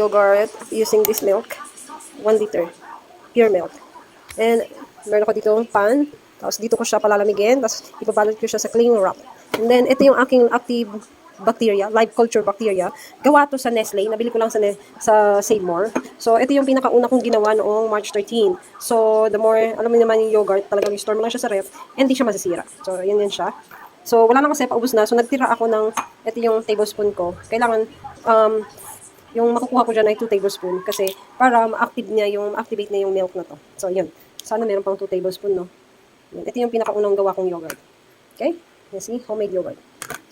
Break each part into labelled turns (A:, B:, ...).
A: yogurt using this milk. 1 liter. Pure milk. And meron ako dito pan. Tapos dito ko siya palalamigin. Tapos ibabalot ko siya sa cling wrap. And then ito yung aking active bacteria, live culture bacteria. Gawa to sa Nestle. Nabili ko lang sa Save More. So ito yung pinakauna kong ginawa noong March 13. So the more, alam mo naman yung yogurt, talagang i-store mo lang siya sa ref. And di siya masisira. So yun yun siya. So wala na kasi, paubos na. So nagtira ako ng, ito yung tablespoon ko. Kailangan, yung makukuha ko dyan ay 2 tablespoon kasi para ma-activate niya yung milk na to. So, yun. Sana meron pang 2 tablespoon, no? Yun. Ito yung pinakaunang gawa kong yogurt. Okay? You see? Homemade yogurt.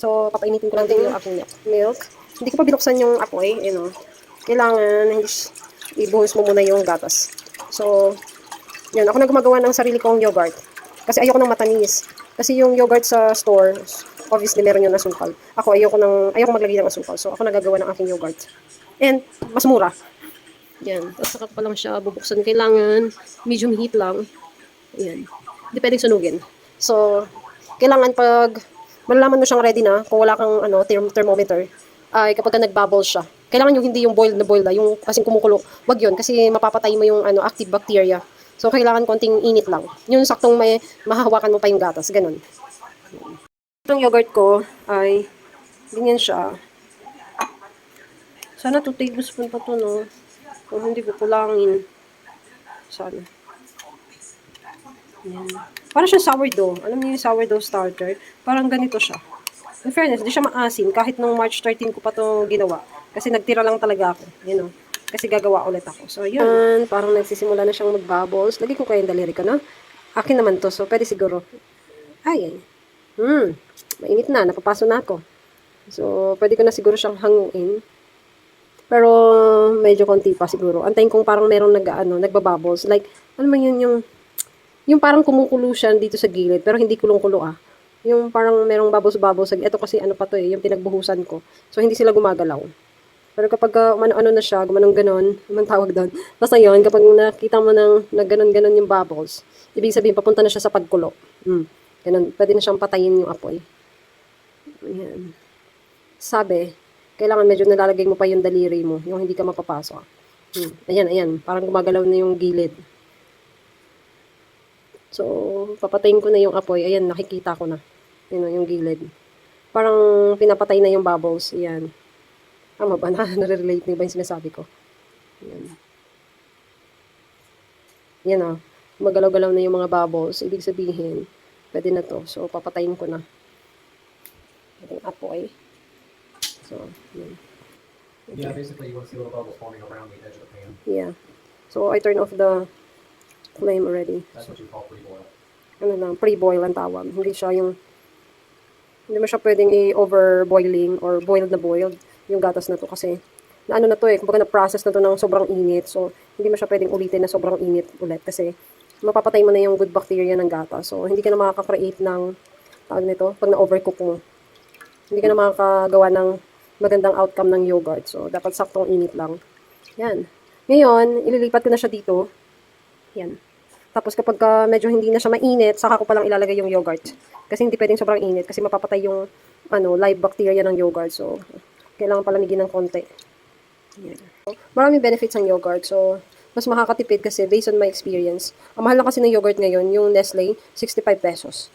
A: So, papainitin ko lang din yung aking milk. Hindi ko pa binuksan yung apoy. You know. Kailangan ibuhos mo muna yung gatas. So, yun. Ako na gumagawa ng sarili kong yogurt. Kasi ayoko ng matamis. Kasi yung yogurt sa store, obviously meron yung asukal. Ako ayoko maglagay ng asukal. So, ako nagagawa ng aking yogurt. And, mas mura. Yan. Tapos saka pa lang siya bubuksan. Kailangan medium heat lang. Ayan. Hindi pwedeng sunugin. So, kailangan pag malalaman mo siyang ready na, kung wala kang thermometer, ay kapag nag-bubble siya. Kailangan yung hindi yung boiled na, yung kasing kumukulo. Wag yun, kasi mapapatay mo yung active bacteria. So, kailangan konting init lang. Yung saktong may mahahawakan mo pa yung gatas. Ganun. Itong yogurt ko ay ganyan siya. Sana 2 tablespoon pa to, no? Kung hindi ko kulangin. Sana. Yan. Parang siyang sourdough. Alam niyo yung sourdough starter? Parang ganito siya. In fairness, di siya maasim. Kahit nung March 13 ko pa to ginawa. Kasi nagtira lang talaga ako. You know? Kasi gagawa ulit ako. So, yun. Parang nagsisimula na siyang mag-bubbles. Lagi ko kayong daliri ko, no? Akin naman to. So, pwede siguro. Ay. Mainit na. Napapaso na ako. So, pwede ko na siguro siyang hanguin. Pero, medyo konti pa siguro. Antayin kong parang merong nagbabubbles. Like, ano man yun, yung parang kumukulo siya dito sa gilid, pero hindi kulong-kulo Yung parang merong bubbles. Ito kasi pa to yung pinagbuhusan ko. So, hindi sila gumagalaw. Pero kapag ano na siya, gumanong ganon, naman tawag doon. Basta yun, kapag nakita mo ng ganon yung bubbles, ibig sabihin, papunta na siya sa pagkulo. Ganon, pwede na siyang patayin yung apoy. Ayan. Sabi, kailangan medyo nalalagay mo pa yung daliri mo, yung hindi ka mapapasok. Ayan. Parang gumagalaw na yung gilid. So, papatayin ko na yung apoy. Ayan, nakikita ko na. Yung gilid. Parang pinapatay na yung bubbles. Ayan. Tama ba? Nare-relate niyo ba yung sinasabi ko? Ayan. Ayan Magalaw-galaw na yung mga bubbles. Ibig sabihin, pwede na to. So, papatayin ko na. Yung apoy. So, yun. Okay.
B: Yeah, basically you want to see little bubbles forming around the edge of the pan.
A: Yeah. So, I turn off the flame already.
B: That's what you call pre-boil.
A: Pre-boil ang tawag. Hindi mo siya pwedeng i-overboiling or boiled yung gatas na to kasi na kumbaga na-process na to ng sobrang init. So, hindi mo siya pwedeng ulitin na sobrang init ulit kasi mapapatay mo na yung good bacteria ng gatas. So, hindi ka na makaka-create ng tawag nito pag na-overcook mo. Hindi ka na makakagawa ng magandang outcome ng yogurt. So, dapat saktong init lang. Yan. Ngayon, ililipat ko na siya dito. Yan. Tapos kapag medyo hindi na siya mainit, saka ko palang ilalagay yung yogurt. Kasi hindi pwedeng sobrang init kasi mapapatay yung live bacteria ng yogurt. So, kailangan palamigin ng konti. Yan. Maraming benefits ang yogurt. So, mas makakatipid kasi based on my experience. Ang mahal na kasi ng yogurt ngayon, yung Nestle, 65 pesos.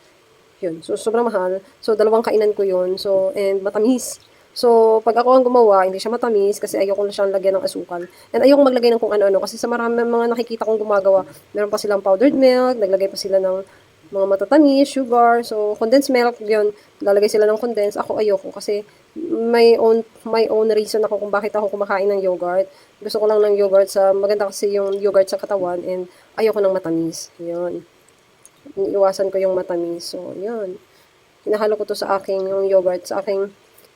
A: Yun. So, sobrang mahal. So, 2 kainan ko yun. So, and matamis. So, pag ako ang gumawa, hindi siya matamis kasi ayoko na siyang lagyan ng asukal. And ayoko maglagay ng kung ano-ano kasi sa marami mga nakikita kong gumagawa, meron pa silang powdered milk, naglagay pa sila ng mga matatamis, sugar. So, condensed milk yun. Lalagay sila ng condensed. Ako ayoko kasi my own reason ako kung bakit ako kumakain ng yogurt. Gusto ko lang ng yogurt maganda kasi yung yogurt sa katawan and ayoko ng matamis. Yun. Iiwasan ko yung matamis. So, yun. Hinahalo ko to sa aking yung yogurt, sa aking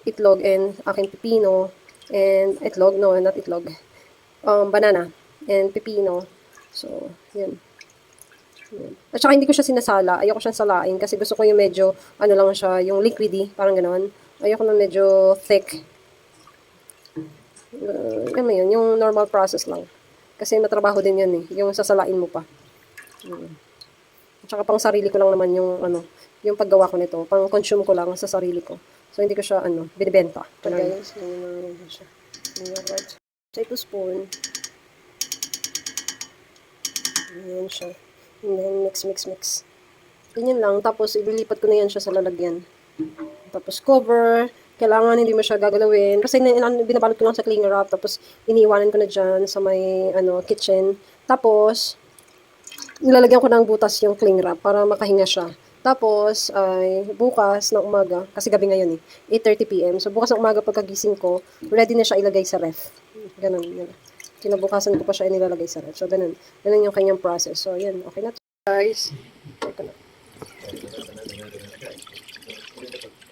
A: itlog and aking pipino and banana and pipino. So, yun. At saka hindi ko siya sinasala. Ayoko siyang salain kasi gusto ko yung medyo, lang siya, yung liquidy, parang gano'n. Ayoko na medyo thick. Yun, yung normal process lang. Kasi matrabaho din yun yung sasalain mo pa. At saka pang sarili ko lang naman yung paggawa ko nito. Pang consume ko lang sa sarili ko. So, hindi ko siya, binibenta. Guys, yung siya. Tablespoon. Ayan siya. And then, mix. Ganyan lang. Tapos, ililipat ko na yan siya sa lalagyan. Tapos, cover. Kailangan hindi mo siya gagalawin. Kasi binabalot ko lang sa cling wrap. Tapos, iniiwanan ko na dyan sa may kitchen. Tapos, nilalagyan ko ng butas yung cling wrap para makahinga siya. Tapos, ay bukas ng umaga, kasi gabi ngayon 8:30 p.m. So, bukas ng umaga pagkagising ko, ready na siya ilagay sa ref. Ganun, yun. Kinabukasan ko pa siya inilalagay sa ref. So, ganun. Ganun yung kanyang process. So, yan. Okay na to, guys. Ito na.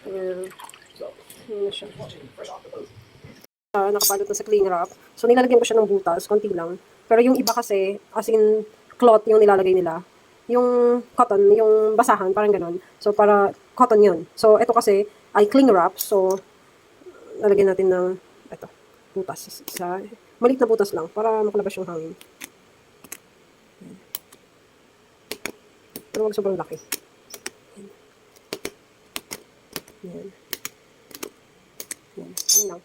A: Ayan. Ayan siya. Nakapalot na sa cling wrap. So, nilalagyan ko siya ng butas, konti lang. Pero yung iba kasi, as in, cloth yung nilalagay nila. Yung cotton, yung basahan, parang ganun. So, para cotton yun. So, ito kasi ay cling wrap. So, lalagyan natin ng, ito, butas. Maliit na butas lang para makalabas yung hangin. Pero wag sobrang laki. Yan. Yan lang.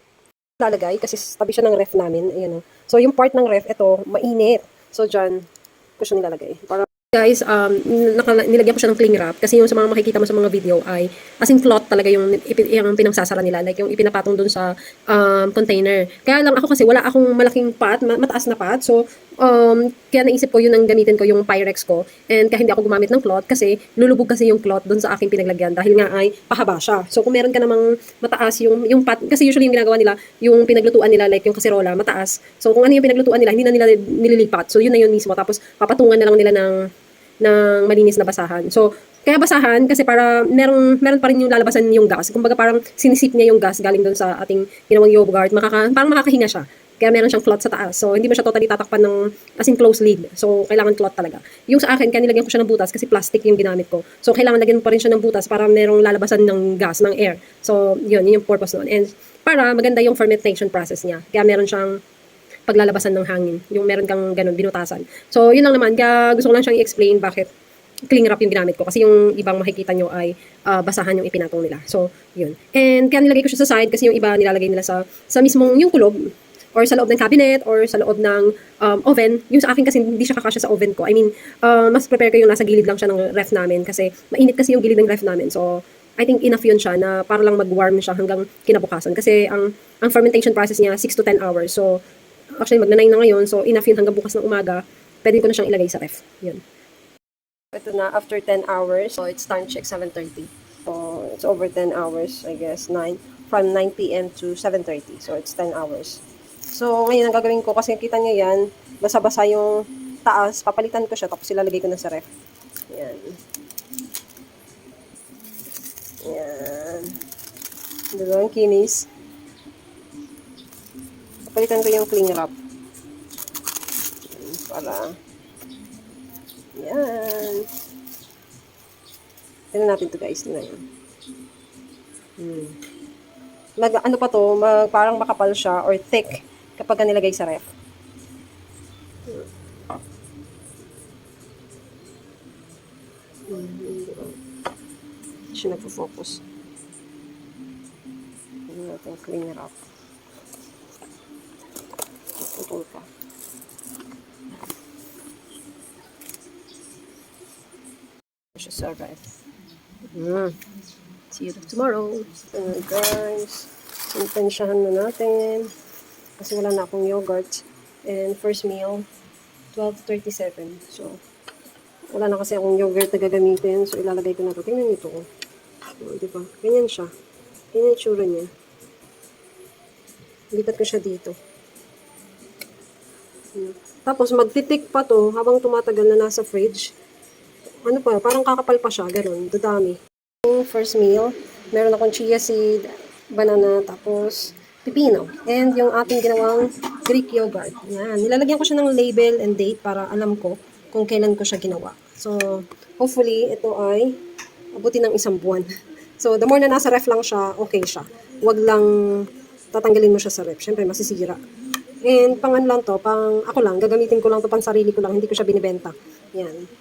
A: Lalagay kasi tabi siya ng ref namin. Ayan o. So, yung part ng ref, ito, mainit. So, dyan, ko siya nilalagay. Para guys, nilagyan ko siya ng cling wrap kasi yung sa mga makikita mo sa mga video ay as in cloth talaga yung pinangsasara nila, like yung ipinapatong dun sa container. Kaya lang ako kasi wala akong malaking pot, mataas na pot. So, kaya naisip ko yun ang gamitin ko yung Pyrex ko. And kaya hindi ako gumamit ng cloth kasi lulubog kasi yung cloth dun sa aking pinaglagyan dahil nga ay pahaba siya. So, kung meron ka namang mataas yung pot, kasi usually yung ginagawa nila, yung pinaglutuan nila, like yung kaserola, mataas. So, kung ano yung pinaglutuan nila, hindi na nila nililipat. So, yun na yun mismo. Tapos, papatungan na lang nila ng malinis na basahan. So, kaya basahan kasi para meron pa rin yung lalabasan yung gas. Kumbaga parang sinisip niya yung gas galing doon sa ating ginawang yogurt. Parang makakahinga siya. Kaya meron siyang cloth sa taas. So, hindi mo siya totally tatakpan ng as in close lid. So, kailangan cloth talaga. Yung sa akin, kaya nilagyan ko siya ng butas kasi plastic yung ginamit ko. So, kailangan lagyan mo pa rin siya ng butas para merong lalabasan ng gas, ng air. So, yun yung purpose nun. And para maganda yung fermentation process niya. Kaya meron siyang paglalabasan ng hangin. Yung meron kang ganun, binutasan. So, yun lang naman. Kaya gusto ko lang siyang i-explain bakit cling wrap yung ginamit ko. Kasi yung ibang makikita nyo ay basahan yung ipinatong nila. So, yun. And kaya nilagay ko siya sa side kasi yung iba nilalagay nila sa mismong yung kulob or sa loob ng cabinet or sa loob ng oven. Yung sa akin kasi hindi siya kakasya sa oven ko. I mean, mas prepare ko yung nasa gilid lang siya ng ref namin kasi mainit kasi yung gilid ng ref namin. So, I think enough yun siya na para lang mag-warm siya hanggang kinabukasan. Kasi ang fermentation process niya 6 to 10 hours. So, actually, magna-9 na ngayon. So, enough yun hanggang bukas ng umaga. Pwede ko na siyang ilagay sa ref. Yun. Ito na, after 10 hours. So, it's time check, 7:30. So, it's over 10 hours, I guess. From 9 p.m. to 7:30. So, it's 10 hours. So, ngayon ang gagawin ko, kasi kita niyo yan, basa-basa yung taas. Papalitan ko siya, tapos ilalagay ko na sa ref. Yan. Yan. Diba, ang kinis. Palitan ko yung cling wrap. Para. Yan. Tignan natin to guys. Tignan yun. Ano pa to? Parang makapal siya or thick kapag nilagay sa ref. Hindi siya nagpo-focus. Tignan natin yung cling wrap. Putol pa. Siya sa ref. See you tomorrow. Guys, intensyahan na natin. Kasi wala na akong yogurt. And first meal, 12:37. So, wala na kasi akong yogurt na gagamitin. So, ilalagay ko na ito. Tingnan nito. Diba? Ganyan siya. Ganyan yung tsura niya. Lipat ko siya dito. Tapos, magtitik pa to habang tumatagal na nasa fridge. Ano pa, parang kakapal pa siya, ganun, dadami. Yung first meal, meron akong chia seed, banana, tapos pipino. And yung ating ginawang Greek yogurt. Yan, nilalagyan ko siya ng label and date para alam ko kung kailan ko siya ginawa. So, hopefully, ito ay abutin ng 1 buwan. So, the more na nasa ref lang siya, okay siya. Huwag lang tatanggalin mo siya sa ref. Siyempre, masisira. And, lang to, ako lang, gagamitin ko lang to pang sarili ko lang, hindi ko siya binibenta. Yan.